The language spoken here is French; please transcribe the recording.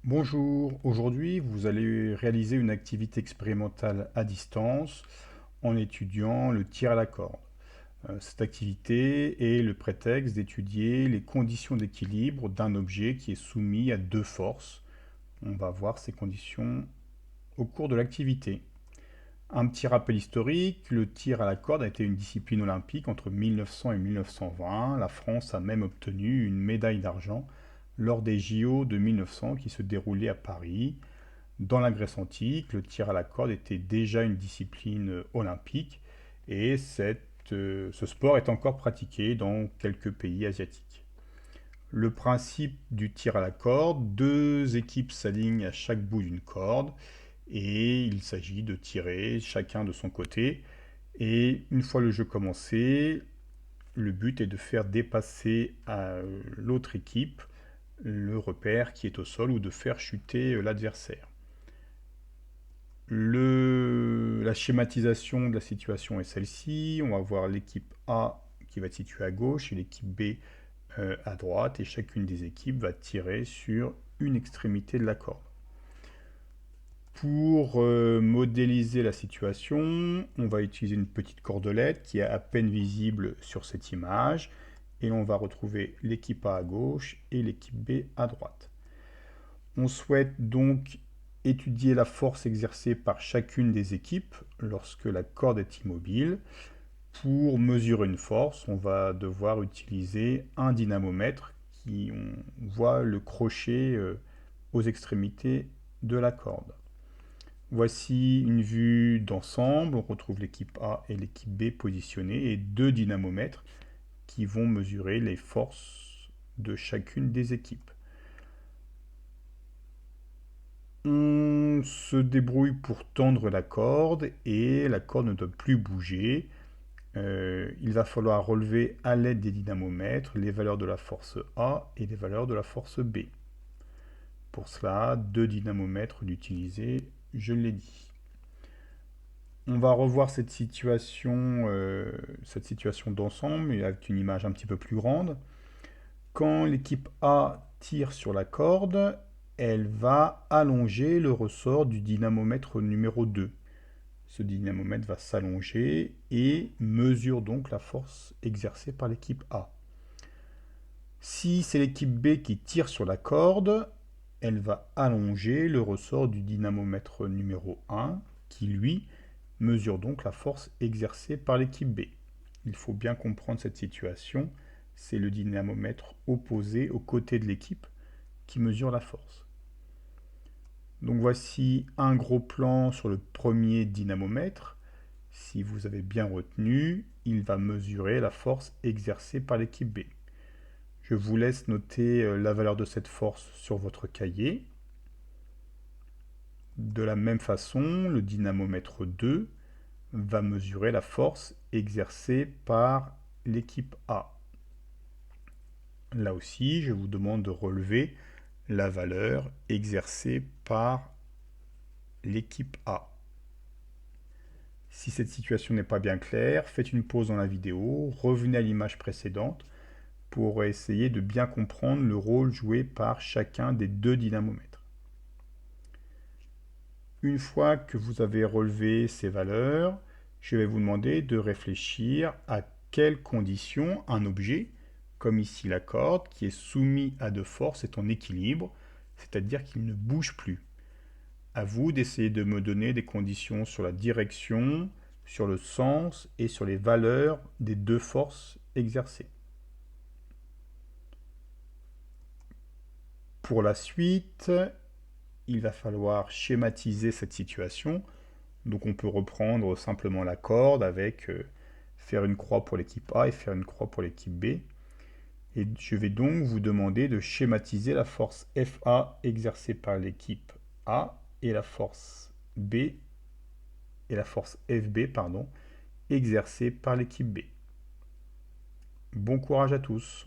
Bonjour, aujourd'hui vous allez réaliser une activité expérimentale à distance en étudiant le tir à la corde. Cette activité est le prétexte d'étudier les conditions d'équilibre d'un objet qui est soumis à deux forces. On va voir ces conditions au cours de l'activité. Un petit rappel historique, le tir à la corde a été une discipline olympique entre 1900 et 1920. La France a même obtenu une médaille d'argent lors des JO de 1900 qui se déroulaient à Paris. Dans la Grèce antique, le tir à la corde était déjà une discipline olympique et ce sport est encore pratiqué dans quelques pays asiatiques. Le principe du tir à la corde, deux équipes s'alignent à chaque bout d'une corde et il s'agit de tirer chacun de son côté. Et une fois le jeu commencé, le but est de faire dépasser à l'autre équipe le repère qui est au sol ou de faire chuter l'adversaire. La schématisation de la situation est celle-ci. On va voir l'équipe A qui va être située à gauche et l'équipe B à droite. Et chacune des équipes va tirer sur une extrémité de la corde. Pour modéliser la situation, on va utiliser une petite cordelette qui est à peine visible sur cette image. Et on va retrouver l'équipe A à gauche et l'équipe B à droite. On souhaite donc étudier la force exercée par chacune des équipes lorsque la corde est immobile. Pour mesurer une force, on va devoir utiliser un dynamomètre qui on voit le crochet aux extrémités de la corde. Voici une vue d'ensemble. On retrouve l'équipe A et l'équipe B positionnées et deux dynamomètres qui vont mesurer les forces de chacune des équipes. On se débrouille pour tendre la corde et la corde ne doit plus bouger. Il va falloir relever à l'aide des dynamomètres les valeurs de la force A et les valeurs de la force B. Pour cela, deux dynamomètres d'utiliser, je l'ai dit. On va revoir cette situation d'ensemble avec une image un petit peu plus grande. Quand l'équipe A tire sur la corde, elle va allonger le ressort du dynamomètre numéro 2. Ce dynamomètre va s'allonger et mesure donc la force exercée par l'équipe A. Si c'est l'équipe B qui tire sur la corde, elle va allonger le ressort du dynamomètre numéro 1 qui, lui, mesure donc la force exercée par l'équipe B. Il faut bien comprendre cette situation. C'est le dynamomètre opposé au côté de l'équipe qui mesure la force. Donc voici un gros plan sur le premier dynamomètre. Si vous avez bien retenu, il va mesurer la force exercée par l'équipe B. Je vous laisse noter la valeur de cette force sur votre cahier. De la même façon, le dynamomètre 2 va mesurer la force exercée par l'équipe A. Là aussi, je vous demande de relever la valeur exercée par l'équipe A. Si cette situation n'est pas bien claire, faites une pause dans la vidéo, revenez à l'image précédente pour essayer de bien comprendre le rôle joué par chacun des deux dynamomètres. Une fois que vous avez relevé ces valeurs, je vais vous demander de réfléchir à quelles conditions un objet, comme ici la corde, qui est soumis à deux forces est en équilibre, c'est-à-dire qu'il ne bouge plus. À vous d'essayer de me donner des conditions sur la direction, sur le sens et sur les valeurs des deux forces exercées. Pour la suite, il va falloir schématiser cette situation. Donc on peut reprendre simplement la corde avec faire une croix pour l'équipe A et faire une croix pour l'équipe B. Et je vais donc vous demander de schématiser la force FA exercée par l'équipe A et la force B et la force FB, exercée par l'équipe B. Bon courage à tous.